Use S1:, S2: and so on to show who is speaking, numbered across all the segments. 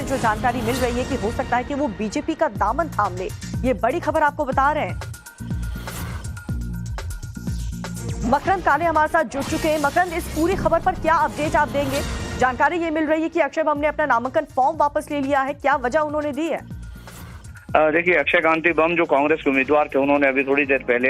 S1: जो जानकारी मिल रही है कि हो सकता है कि वो बीजेपी का दामन थाम ले, ये बड़ी खबर आपको बता रहे हैं। मकरंद काले हमारे साथ जुड़ चुके हैं। मकरंद, इस पूरी खबर पर क्या अपडेट आप देंगे? जानकारी ये मिल रही है कि अक्षय बम ने अपना नामांकन फॉर्म वापस ले लिया है, क्या वजह उन्होंने दी है?
S2: देखिए, अक्षय कांति बम जो कांग्रेस के उम्मीदवार थे, उन्होंने अभी थोड़ी देर पहले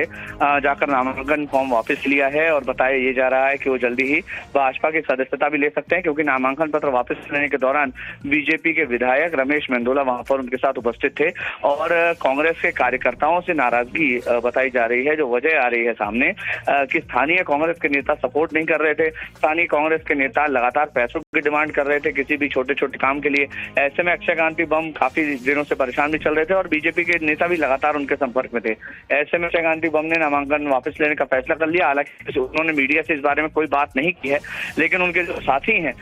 S2: जाकर नामांकन फॉर्म वापस लिया है और बताया ये जा रहा है कि वो जल्दी ही भाजपा की सदस्यता भी ले सकते हैं, क्योंकि नामांकन पत्र वापस लेने के दौरान बीजेपी के विधायक रमेश मेंदोला वहां पर उनके साथ उपस्थित थे और कांग्रेस के कार्यकर्ताओं से नाराजगी बताई जा रही है। जो वजह आ रही है सामने कि स्थानीय कांग्रेस के नेता सपोर्ट नहीं कर रहे थे, स्थानीय कांग्रेस के नेता लगातार पैसों की डिमांड कर रहे थे किसी भी छोटे छोटे काम के लिए। ऐसे में अक्षय कांति बम काफी दिनों से परेशान भी चल रहे थे और बीजेपी के नेता भी लगातार उनके संपर्क में थे। ऐसे में अक्षय कांति बम ने नामांकन वापस लेने का फैसला कर लिया। हालांकि उन्होंने मीडिया से इस बारे में कोई बात नहीं की है, लेकिन उनके जो साथी हैं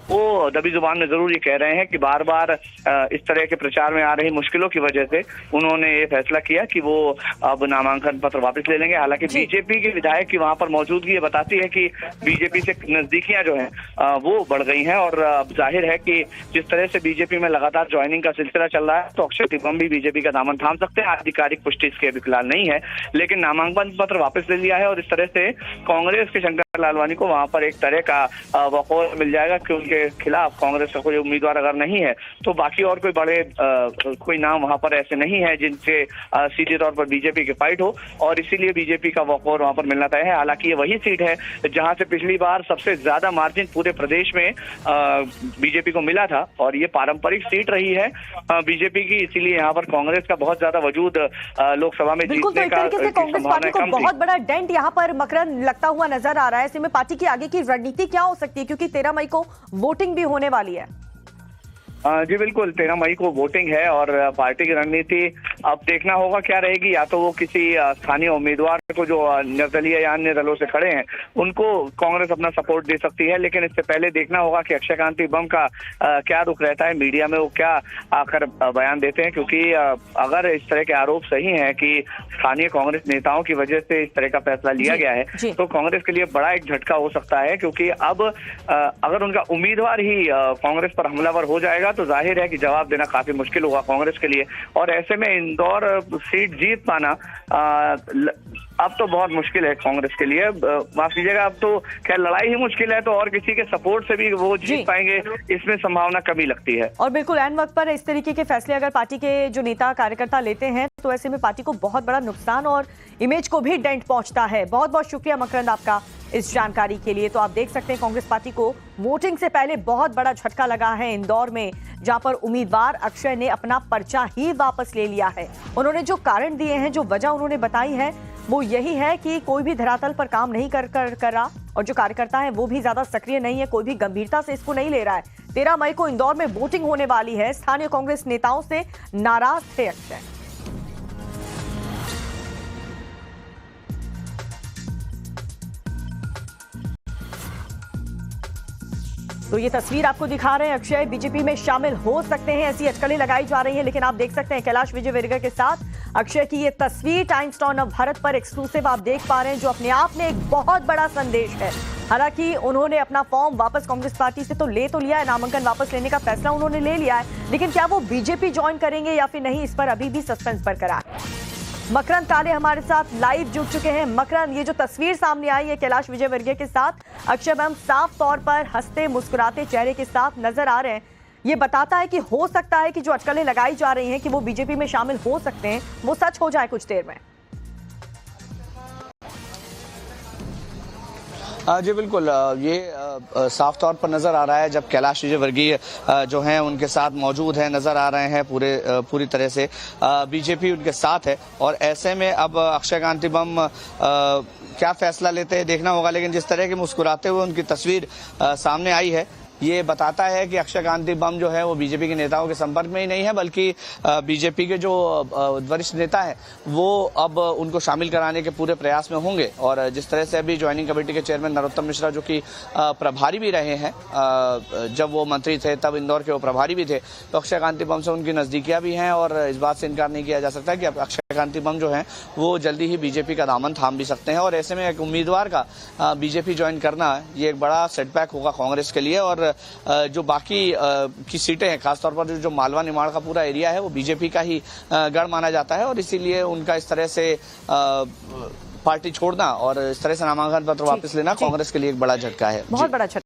S2: वो दबी जुबान में जरूर ये कह रहे हैं कि बार बार इस तरह के प्रचार में आ रही मुश्किलों की वजह से उन्होंने ये फैसला किया कि वो अब नामांकन पत्र वापस ले लेंगे। हालांकि बीजेपी के विधायक की वहां पर मौजूदगी ये बताती है कि बीजेपी से नजदीकियां जो है वो बढ़ गई हैं और अब जाहिर है कि जिस तरह से बीजेपी में लगातार ज्वाइनिंग का सिलसिला चल रहा है, तो अक्षय बम भी बीजेपी का दामन थाम सकते हैं। आधिकारिक पुष्टि इसकी अभी फिलहाल नहीं है, लेकिन नामांकन पत्र वापस ले लिया है और इस तरह से कांग्रेस के शंकर लालवानी को वहां पर एक तरह का वक़्त मिल जाएगा कि उनके खिलाफ कांग्रेस का कोई उम्मीदवार अगर नहीं है तो बाकी और कोई बड़े कोई नाम वहां पर ऐसे नहीं है जिनसे सीधे तौर पर बीजेपी की फाइट हो, और इसीलिए बीजेपी का वॉकओवर वहां पर मिलना तय है। हालांकि ये वही सीट है जहां से पिछली बार सबसे ज्यादा मार्जिन पूरे प्रदेश में बीजेपी को मिला था और ये पारंपरिक सीट रही है बीजेपी की, इसीलिए यहाँ पर कांग्रेस का बहुत ज्यादा वजूद लोकसभा में जीतने का
S1: कांग्रेस पार्टी को बहुत बड़ा डेंट यहाँ पर मकरंद लगता हुआ नजर आ रहा है। ऐसे में पार्टी की आगे की रणनीति क्या हो सकती है, क्योंकि 13 मई को वोटिंग भी होने वाली है?
S2: जी बिल्कुल, 13 मई को वोटिंग है और पार्टी की रणनीति अब देखना होगा क्या रहेगी। या तो वो किसी स्थानीय उम्मीदवार को जो निर्दलीय या अन्य दलों से खड़े हैं उनको कांग्रेस अपना सपोर्ट दे सकती है, लेकिन इससे पहले देखना होगा कि अक्षय कांति बम का क्या रुख रहता है, मीडिया में वो क्या आकर बयान देते हैं। क्योंकि अगर इस तरह के आरोप सही हैं कि स्थानीय कांग्रेस नेताओं की वजह से इस तरह का फैसला लिया गया है, तो कांग्रेस के लिए बड़ा एक झटका हो सकता है। क्योंकि अब अगर उनका उम्मीदवार ही कांग्रेस पर हमलावर हो जाएगा तो जाहिर है कि जवाब देना काफी मुश्किल होगा कांग्रेस के लिए, और ऐसे में इंदौर सीट जीत पाना अब तो बहुत मुश्किल है कांग्रेस के लिए। माफ कीजिएगा, अब तो खैर लड़ाई ही मुश्किल है, तो और किसी के सपोर्ट से भी वो जीत पाएंगे इसमें संभावना कमी लगती है।
S1: और बिल्कुल ऐन वक्त पर इस तरीके के फैसले अगर पार्टी के जो नेता कार्यकर्ता लेते हैं तो ऐसे में पार्टी को बहुत बड़ा नुकसान और इमेज को भी डेंट पहुंचता है। बहुत बहुत शुक्रिया मकरंद आपका इस जानकारी के लिए। तो आप देख सकते हैं कांग्रेस पार्टी को वोटिंग से पहले बहुत बड़ा झटका लगा है इंदौर में, जहां पर उम्मीदवार अक्षय ने अपना पर्चा ही वापस ले लिया है। उन्होंने जो कारण दिए हैं, जो वजह उन्होंने बताई है, वो यही है कि कोई भी धरातल पर काम नहीं कर रहा और जो कार्यकर्ता है वो भी ज्यादा सक्रिय नहीं है, कोई भी गंभीरता से इसको नहीं ले रहा है। 13 मई को इंदौर में वोटिंग होने वाली है। स्थानीय कांग्रेस नेताओं से नाराज थे अक्षय। तो ये तस्वीर आपको दिखा रहे हैं, अक्षय बीजेपी में शामिल हो सकते हैं, ऐसी अटकलें लगाई जा रही हैं। लेकिन आप देख सकते हैं कैलाश विजयवर्गीय के साथ अक्षय की ये तस्वीर टाइम्स नाउ नव भारत पर एक्सक्लूसिव आप देख पा रहे हैं, जो अपने आप में एक बहुत बड़ा संदेश है। हालांकि उन्होंने अपना फॉर्म वापस कांग्रेस पार्टी से तो लिया है, नामांकन वापस लेने का फैसला उन्होंने ले लिया है, लेकिन क्या वो बीजेपी ज्वाइन करेंगे या फिर नहीं, इस पर अभी भी सस्पेंस बरकरार है। मकरंद काले हमारे साथ लाइव जुड़ चुके हैं। मकरंद, ये जो तस्वीर सामने आई है कैलाश विजयवर्गीय के साथ, अक्षय बम साफ तौर पर हंसते मुस्कुराते चेहरे के साथ नजर आ रहे हैं, ये बताता है कि हो सकता है कि जो अटकलें लगाई जा रही हैं कि वो बीजेपी में शामिल हो सकते हैं, वो सच हो जाए कुछ देर में।
S3: जी बिल्कुल, ये साफ तौर पर नजर आ रहा है जब कैलाश विजयवर्गीय जो हैं उनके साथ मौजूद हैं, नजर आ रहे हैं पूरी तरह से बीजेपी उनके साथ है। और ऐसे में अब अक्षय कांति बम क्या फैसला लेते हैं देखना होगा, लेकिन जिस तरह के मुस्कुराते हुए उनकी तस्वीर सामने आई है, ये बताता है कि अक्षय कांति बम जो है वो बीजेपी के नेताओं के संपर्क में ही नहीं है, बल्कि बीजेपी के जो वरिष्ठ नेता हैं वो अब उनको शामिल कराने के पूरे प्रयास में होंगे। और जिस तरह से अभी ज्वाइनिंग कमेटी के चेयरमैन नरोत्तम मिश्रा, जो कि प्रभारी भी रहे हैं, जब वो मंत्री थे तब इंदौर के वो प्रभारी भी थे, तो अक्षय कांति बम से उनकी नजदीकियां भी हैं और इस बात से इनकार नहीं किया जा सकता कि अब अक्षय कांति बम जो है वो जल्दी ही बीजेपी का दामन थाम भी सकते हैं। और ऐसे में एक उम्मीदवार का बीजेपी ज्वाइन करना ये एक बड़ा सेटबैक होगा कांग्रेस के लिए। और जो बाकी की सीटें हैं, खासतौर पर जो मालवा निमाड़ का पूरा एरिया है वो बीजेपी का ही गढ़ माना जाता है और इसीलिए उनका इस तरह से पार्टी छोड़ना और इस तरह से नामांकन पत्र वापस लेना कांग्रेस के लिए एक बड़ा झटका है।
S1: बहुत बड़ा झटका।